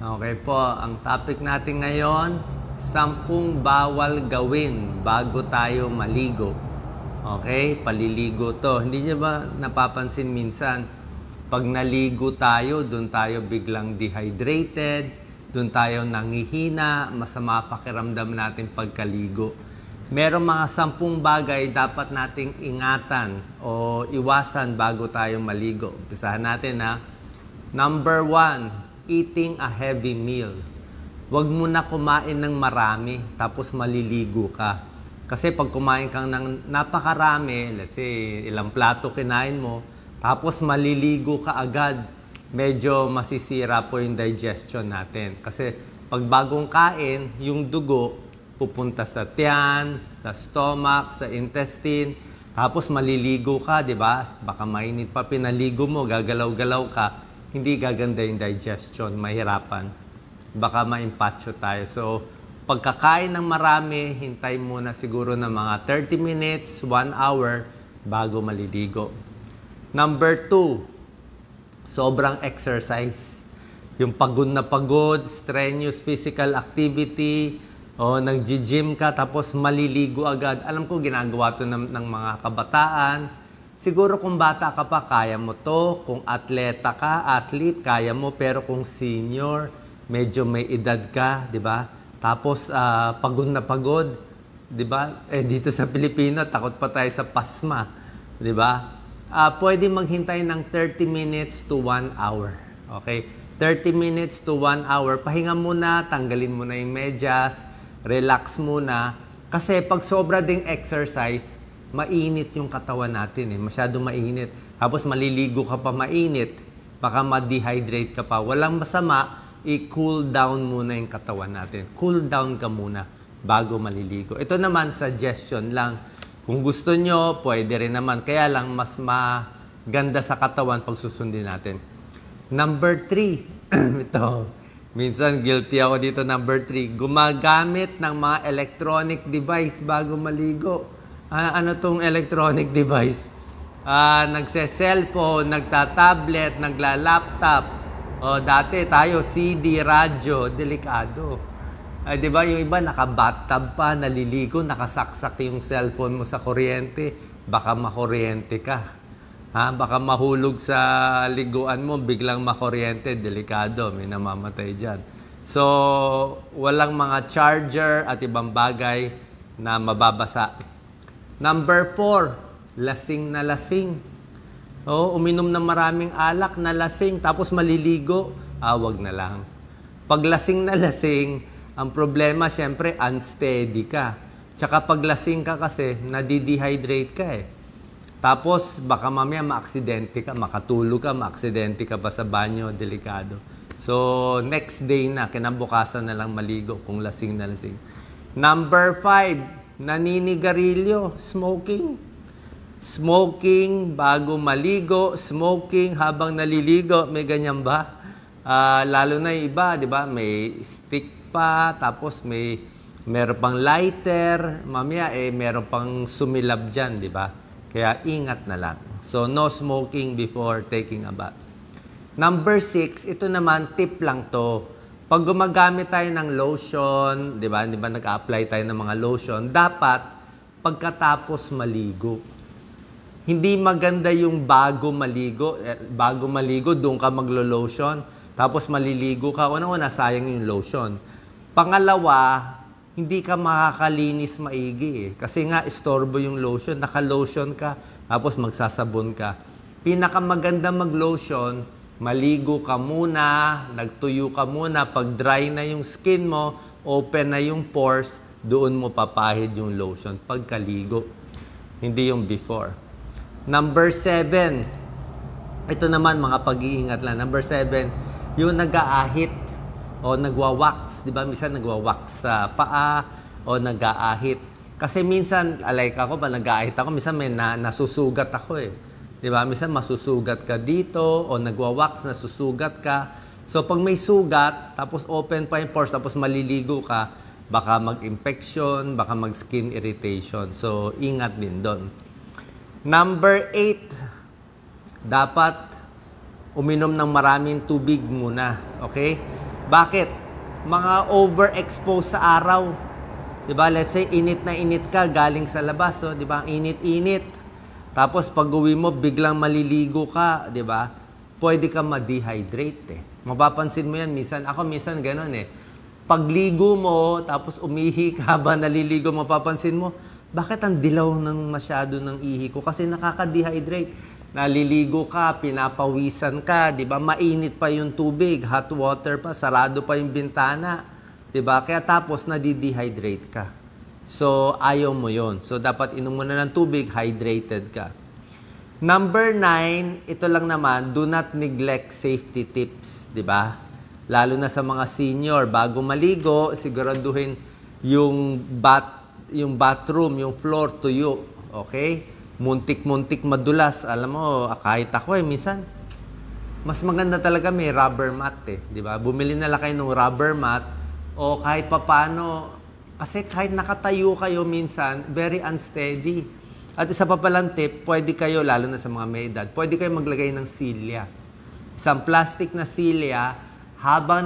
Okay po, ang topic natin ngayon, 10 bawal gawin bago tayo maligo. Okay, paliligo to. Hindi niyo ba napapansin minsan, pag naligo tayo, doon tayo biglang dehydrated, doon tayo nangihina, masama pakiramdam natin pagkaligo. Merong mga 10 bagay dapat nating ingatan o iwasan bago tayo maligo. Umpisahan natin ha. Number 1, eating a heavy meal. Huwag mo na kumain ng marami tapos maliligo ka. Kasi pag kumain kang ng napakarami, let's say ilang plato kinain mo, tapos maliligo ka agad, medyo masisira po yung digestion natin. Kasi pag bagong kain, yung dugo pupunta sa tiyan, sa stomach, sa intestine, tapos maliligo ka, di ba? Baka mainit pa pinaligo mo, gagalaw-galaw ka, hindi gaganda yung digestion, mahirapan. Baka ma-impatcho tayo. So, pagkakain ng marami, hintay muna siguro ng mga 30 minutes, 1 hour, bago maliligo. Number 2, sobrang exercise. Yung pagod na pagod, strenuous physical activity, o nag-gym ka, tapos maliligo agad. Alam ko, ginagawa to ng mga kabataan. Siguro kung bata ka pa, kaya mo to. Kung atleta ka, athlete, kaya mo. Pero kung senior, medyo may edad ka, di ba? Tapos, pagod na pagod, di ba? Dito sa Pilipino, takot pa tayo sa pasma, di ba? Pwede maghintay ng 30 minutes to 1 hour. Okay? 30 minutes to 1 hour. Pahinga muna, tanggalin mo na yung medyas, relax muna. Kasi pag sobra ding exercise, mainit yung katawan natin. Masyado mainit. Tapos maliligo ka pa mainit. Baka ma-dehydrate ka pa. Walang masama, i-cool down muna yung katawan natin. Cool down ka muna bago maliligo. Ito naman, suggestion lang. Kung gusto nyo, pwede rin naman. Kaya lang, mas maganda sa katawan pag susundin natin. Number 3. Ito. Minsan, guilty ako dito. Number 3. Gumagamit ng mga electronic device bago maligo. Ano tong electronic device? Nagse-cellphone, nagta-tablet, nagla-laptop. Dati tayo, CD, radyo, delikado. Di ba yung iba naka-bathtub pa, naliligo, nakasaksak yung cellphone mo sa kuryente. Baka makuryente ka. Baka mahulog sa liguan mo, biglang makuryente, delikado, may namamatay dyan. So, walang mga charger at ibang bagay na mababasa. Number 4, lasing na lasing. Uminom ng maraming alak na lasing, tapos maliligo, wag na lang. Pag lasing na lasing, ang problema, syempre, unsteady ka. Tsaka pag lasing ka kasi, nadidehydrate ka Tapos, baka mamaya ma-aksidente ka, makatulog ka, ma-aksidente ka pa sa banyo, delikado. So, next day na, kinabukasan na lang maligo kung lasing na lasing. Number 5, naninigarilyo, smoking. Smoking bago maligo, smoking habang naliligo, may ganyan ba? Lalo na yung iba, di ba? May stick pa, tapos meron pang lighter, mamaya meron pang sumilab dyan, di ba? Kaya ingat na lang. So, no smoking before taking a bath. Number 6, ito naman, tip lang to. Pag gumagamit tayo ng lotion, di ba nag-apply tayo ng mga lotion, dapat pagkatapos maligo. Hindi maganda yung bago maligo, doon ka maglo-lotion, tapos maliligo ka, unang-una, sayang yung lotion. Pangalawa, hindi ka makakalinis maigi Kasi nga, istorbo yung lotion, naka-lotion ka, tapos magsasabon ka. Pinakamaganda mag-lotion, maligo ka muna, nagtuyo ka muna, pag dry na yung skin mo, open na yung pores, doon mo papahid yung lotion pagkaligo. Hindi yung before. Number 7, ito naman mga pag-iingat lang. Number 7, yung nag-aahit o nagwa-wax. Di ba? Minsan nagwa-wax sa paa o nag-aahit. Kasi minsan, like ako, pa nag-aahit ako, minsan may nasusugat ako Di ba? Minsan masusugat ka dito o nagwa-wax, nasusugat ka. So, pag may sugat, tapos open pa yung pores, tapos maliligo ka, baka mag-infection, baka mag-skin irritation. So, ingat din doon. Number 8, dapat uminom ng maraming tubig muna. Okay? Bakit? Mga overexposed sa araw. 'Di ba? Let's say init na init ka galing sa labas, so 'di ba? Init-init. Tapos pag-uwi mo biglang maliligo ka, 'di ba? Pwede ka ma-dehydrate eh. Mapapansin mo 'yan minsan. Ako minsan ganoon eh. Pagligo mo, tapos umihi ka ba naliligo, mapapansin mo, bakit ang dilaw ng masyado ng ihi ko? Kasi nakaka-dehydrate. Naliligo ka, pinapawisan ka, 'di ba? Mainit pa yung tubig, hot water pa, sarado pa yung bintana, 'di ba? Kaya tapos nadi-dehydrate ka. So ayaw mo 'yon. So dapat inom mo na ng tubig, hydrated ka. Number 9, ito lang naman, do not neglect safety tips, 'di ba? Lalo na sa mga senior, bago maligo, siguraduhin yung bathroom, yung floor tuyo, okay? Muntik-muntik madulas. Alam mo, kahit ako minsan, mas maganda talaga may rubber mat eh. Di ba? Bumili na lang kayo ng rubber mat o kahit papano, kasi kahit nakatayo kayo minsan, very unsteady. At isa pa palang tip, pwede kayo, lalo na sa mga may edad, pwede kayo maglagay ng silya. Isang plastic na silya, habang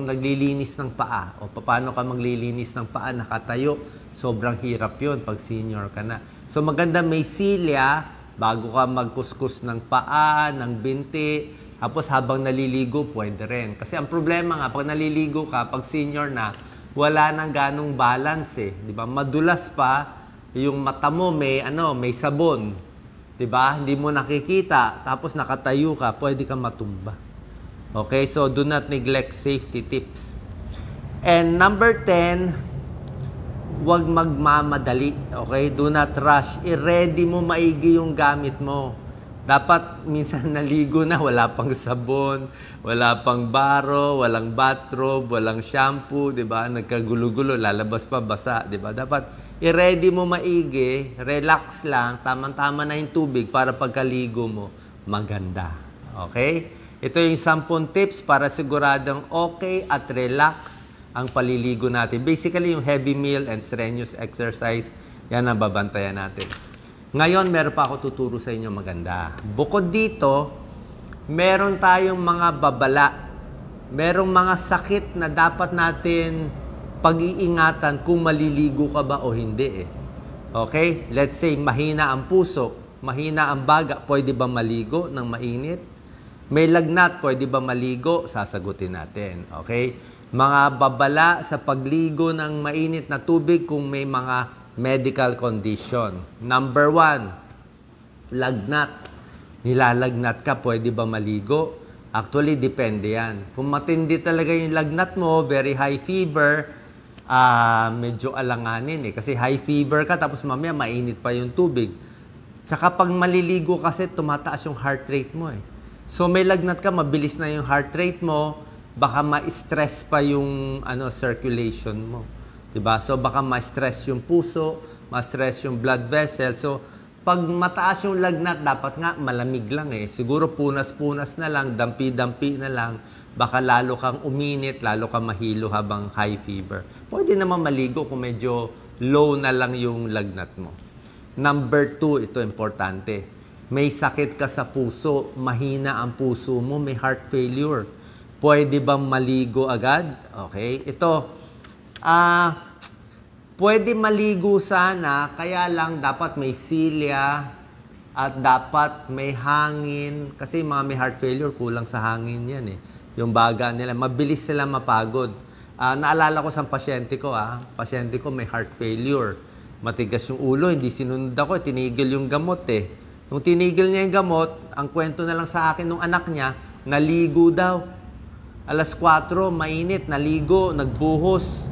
naglilinis ng paa. O paano ka maglilinis ng paa, nakatayo, sobrang hirap yun pag senior ka na. So maganda may silya bago ka magkuskus ng paa, ng binti. Tapos habang naliligo, pwede rin. Kasi ang problema nga, pag naliligo ka, pag senior na, wala nang ganong balance eh. Di ba? Madulas pa, yung mata mo may sabon. Di ba? Hindi mo nakikita. Tapos nakatayo ka, pwede kang matumba. Okay, so do not neglect safety tips. And number 10, huwag magmamadali. Okay, do not rush. I-ready mo maigi yung gamit mo. Dapat minsan naligo na, wala pang sabon, wala pang baro, walang bathrobe, walang shampoo, 'di ba? Nagkagulo-gulo, lalabas pa basa, 'di ba? Dapat i-ready mo maigi, relax lang, tamang-tama na yung tubig para pagkaligo mo maganda. Okay? Ito yung 10 tips para siguradong okay at relax ang paliligo natin. Basically, yung heavy meal and strenuous exercise, yan ang babantayan natin. Ngayon, meron pa ako tuturo sa inyo maganda. Bukod dito, meron tayong mga babala. Merong mga sakit na dapat natin pag-iingatan kung maliligo ka ba o hindi eh. Okay? Let's say, mahina ang puso, mahina ang baga, pwede ba maligo ng mainit? May lagnat, pwede ba maligo? Sasagutin natin. Okay? Mga babala sa pagligo ng mainit na tubig kung may mga medical condition. Number 1, lagnat. Nilalagnat ka, pwede ba maligo? Actually, depende yan. Kung matindi talaga yung lagnat mo, very high fever, medyo alanganin eh. Kasi high fever ka, tapos mamaya mainit pa yung tubig. Tsaka pag maliligo kasi, tumataas yung heart rate mo eh. So may lagnat ka, mabilis na yung heart rate mo, baka ma-stress pa yung circulation mo. 'Di ba? So baka ma-stress yung puso, ma-stress yung blood vessel. So pag mataas yung lagnat, dapat nga malamig lang eh. Siguro punas-punas na lang, dampi-dampi na lang. Baka lalo kang uminit, lalo kang mahilo habang high fever. Pwede naman maligo kung medyo low na lang yung lagnat mo. Number 2, ito importante. May sakit ka sa puso, mahina ang puso mo, may heart failure. Pwede bang maligo agad? Okay, ito. Pwede maligo sana, kaya lang dapat may silya at dapat may hangin. Kasi mga may heart failure, kulang sa hangin yan eh. Yung baga nila, mabilis sila mapagod. Naalala ko sa pasyente ko, pasyente ko may heart failure. Matigas yung ulo, hindi sinunod ako, tinigil yung gamot eh. Nung tinigil niya yung gamot, ang kwento na lang sa akin nung anak niya, naligo daw. Alas 4, mainit, naligo, nagbuhos.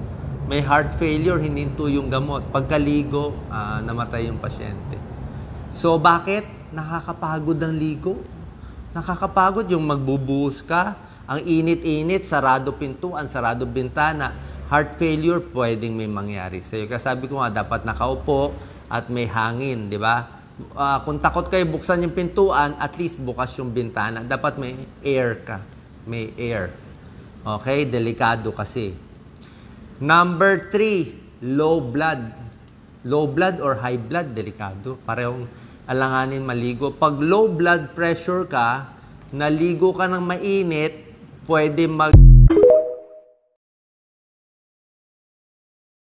May heart failure, hininto yung gamot. Pagkaligo, namatay yung pasyente. So, bakit? Nakakapagod ang ligo. Nakakapagod yung magbubuhos ka. Ang init-init, sarado pintuan, sarado bintana. Heart failure, pwedeng may mangyari sa'yo. Kaya sabi ko nga, dapat nakaupo at may hangin, di ba? Kung takot kayo buksan yung pintuan, at least bukas yung bintana. Dapat may air ka. May air. Okay? Delikado kasi. Number 3, low blood. Low blood or high blood, delikado. Parehong alanganin maligo. Pag low blood pressure ka, naligo ka ng mainit, pwede